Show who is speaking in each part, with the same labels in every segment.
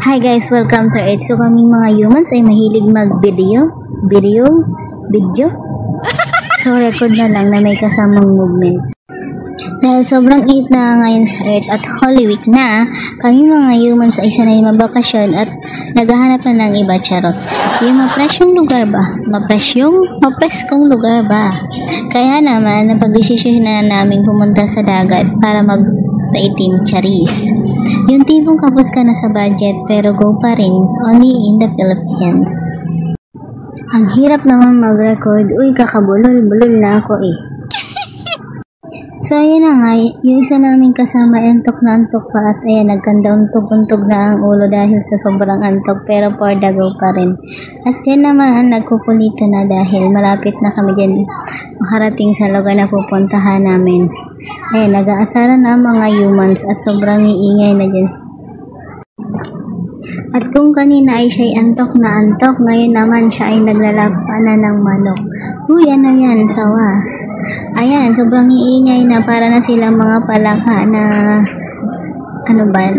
Speaker 1: Hi guys, welcome to it. So kaming mga humans ay mahilig mag-video. So record na lang na may kasamang movement. Dahil sobrang init na ngayon sa Earth at Holy Week na, kami mga humans ay sanay mabakasyon at naghahanap na ng iba, charot. Yung mapresyong lugar ba? Mapreskong lugar ba? Kaya naman, napag-desisyon na namin pumunta sa dagat para magpaitim, charis. Yung tipong kapos ka na sa budget pero go pa rin, only in the Philippines. Ang hirap naman mag-record, uy kakabulol-bulol na ako eh. So ayan na nga, yung isa namin kasama antok na antok pa at ayan nagkandauntog-untog na ang ulo dahil sa sobrang antok pero for the go pa rin. At dyan naman nagkukulito na dahil malapit na kami dyan makarating sa lugar na pupuntahan namin. Ayan, nag-aasara na mga humans at sobrang iingay na dyan. At kung kanina ay siya'y antok na antok, ngayon naman siya ay naglalapa na ng manok. Uy, ano yan, sawa. Ayan, sobrang iingay na para na silang mga palaka na ano ba,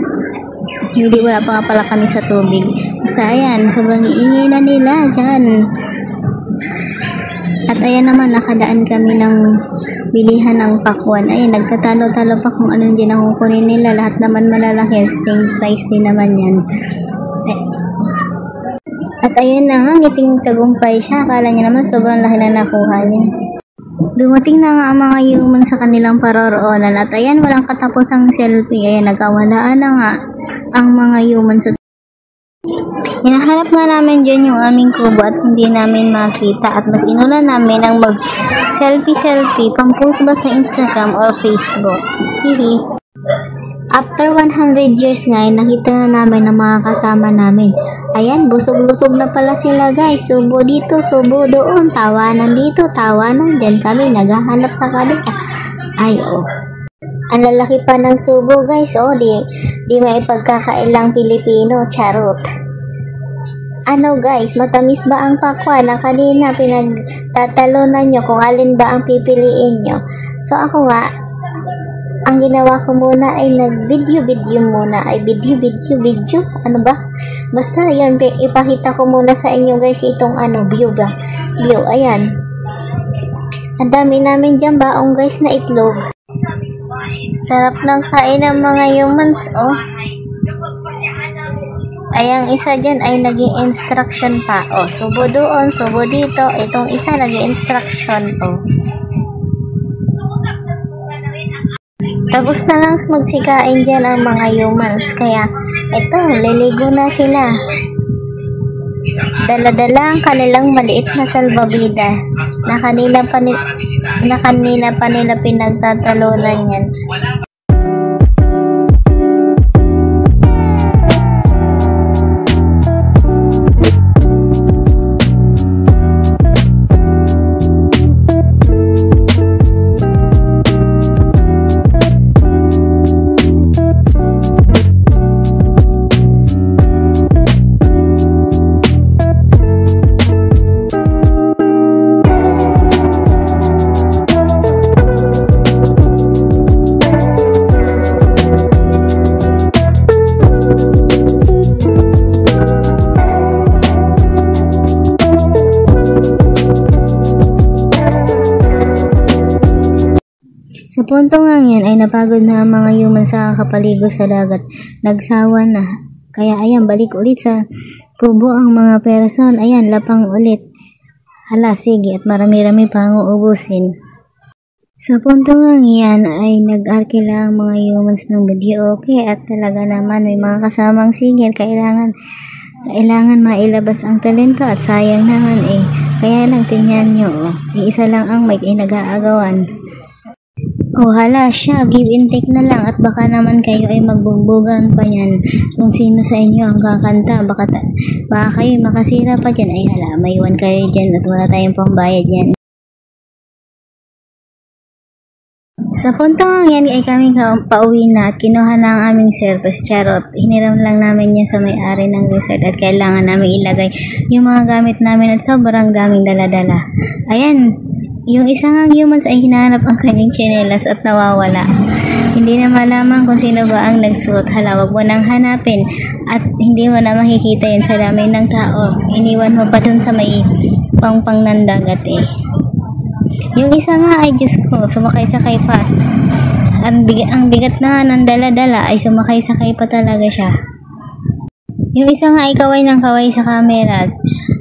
Speaker 1: hindi wala pa pala kami sa tubig. Basta ayan, sobrang iingay na nila dyan. At ayan naman, nakadaan kami ng bilihan ng pakwan. Ayan, nagtatalo-talo pa kung anong din ang kukunin nila. Lahat naman malalaki, same price din naman yan. At ayun na nga, ngiting tagumpay siya. Akala niya naman sobrang laki na nakuha niya. Dumating na nga ang mga human sa kanilang paroroonan at ayan, walang katapusang selfie. Ayan, nagkawalaan na nga ang mga human sa hinahanap nga namin dyan yung aming kubo at hindi namin makita at mas inulan namin ang mag-selfie pang-post ba sa Instagram or Facebook. Hihi. After 100 years nga, nakita na namin ang mga kasama namin. Ayan, busog-lusog na pala sila guys. Subo dito, subo doon, tawanan dito, tawanan dyan kami, naghahanap sa kanila. Ay, oh. Ang lalaki pa ng subo guys, oh, di may pagkakailang Pilipino, charot. Ano guys, matamis ba ang pakwa na kanina pinagtatalunan nyo kung alin ba ang pipiliin nyo? So ako nga, ang ginawa ko muna ay nag-video muna. Ay video. Ano ba? Basta yun, ipakita ko muna sa inyo guys itong view ba? View, ayan. Ang dami namin dyan baong guys na itlog. Sarap ng kain ng mga humans, oh. Ay, ang isa dyan ay naging instruction pa. Oh, subo doon, subo dito. Itong isa naging instruction, oh. Tapos na lang magsikain dyan ang mga humans. Kaya, ito, liligo na sila. Dala-dala ang kanilang maliit na salbabida na kanina pa nila pinagtatalunan yan. Sa punto nga yan ay napagod na ang mga human sa kakapaligo sa dagat. Nagsawa na. Kaya ayan, balik ulit sa kubo ang mga person. Ayan, lapang ulit. Hala, sige, at marami-rami pa ang uubusin. Sa punto nga yan ay nag-arkila ang mga humans ng video. Okay, at talaga naman may mga kasamang sigil. Kailangan mailabas ang talento at sayang naman eh. Kaya lang tingnan nyo, oh. Iisa lang ang mic ay nag-aagawan. Oh hala siya, give and take na lang at baka naman kayo ay magbugbugan pa yan kung sino sa inyo ang kakanta. Baka kayo makasira pa dyan. Ay hala, maiwan kayo dyan at wala tayong pambayad yan. Sa punto nga yan ay kami pauwi na at kinuha na ang aming service, charot. Hiniram lang namin yan sa may-ari ng resort at kailangan namin ilagay yung mga gamit namin at sobrang daming dala-dala. Ayan. Yung isang humans ay hinahanap ang kanyang tsinelas at nawawala. Hindi na malaman kung sino ba ang nagsuot. Hala, wag mo nang hanapin at hindi mo na makikita yun sa dami ng tao. Iniwan mo pa dun sa may pangpang ng dagat eh. Yung isa nga ay Diyos ko, sumakay-sakay pa. Ang bigat na ng dala-dala ay sumakay-sakay pa talaga siya. Yung isa nga ay kaway ng kaway sa camera.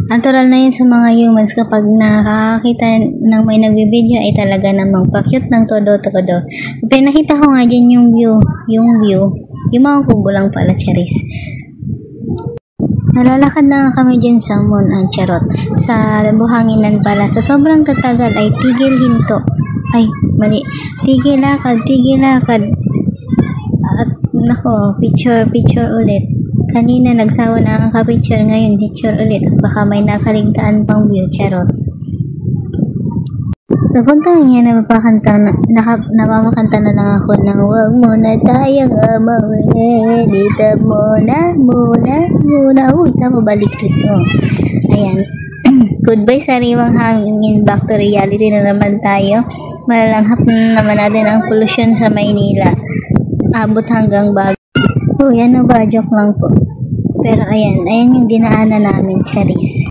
Speaker 1: Natural na yun sa mga humans kapag nakakakita ng may nagbibideo ay talaga namang pa-cute ng todo-todo. Pero nakita ko nga dyan yung view, yung mga kubo lang pala, charis. Nalalakad na kami dyan sa moon, ang charot. Sa buhanginan pala. Sa sobrang tatagal ay tigil hinto. Ay, mali. Tigil lakad. At nako, picture ulit. Kanina nagsawa na ang kapicture, ngayon picture ulit. Baka may nakaligtaan pang view, charot. Sa puntang niya, napapakanta na lang ako ng wag muna tayong amawin. Dito muna. Uy, tama balik ritmo. Ayan. Goodbye sariwang hangin, back to reality na naman tayo. Malalanghap na naman natin ang pollution sa Maynila. Abot hanggang Baguio. Oh, yan na ba? Joke lang po. Pero ayan yung dinaanan namin, charis.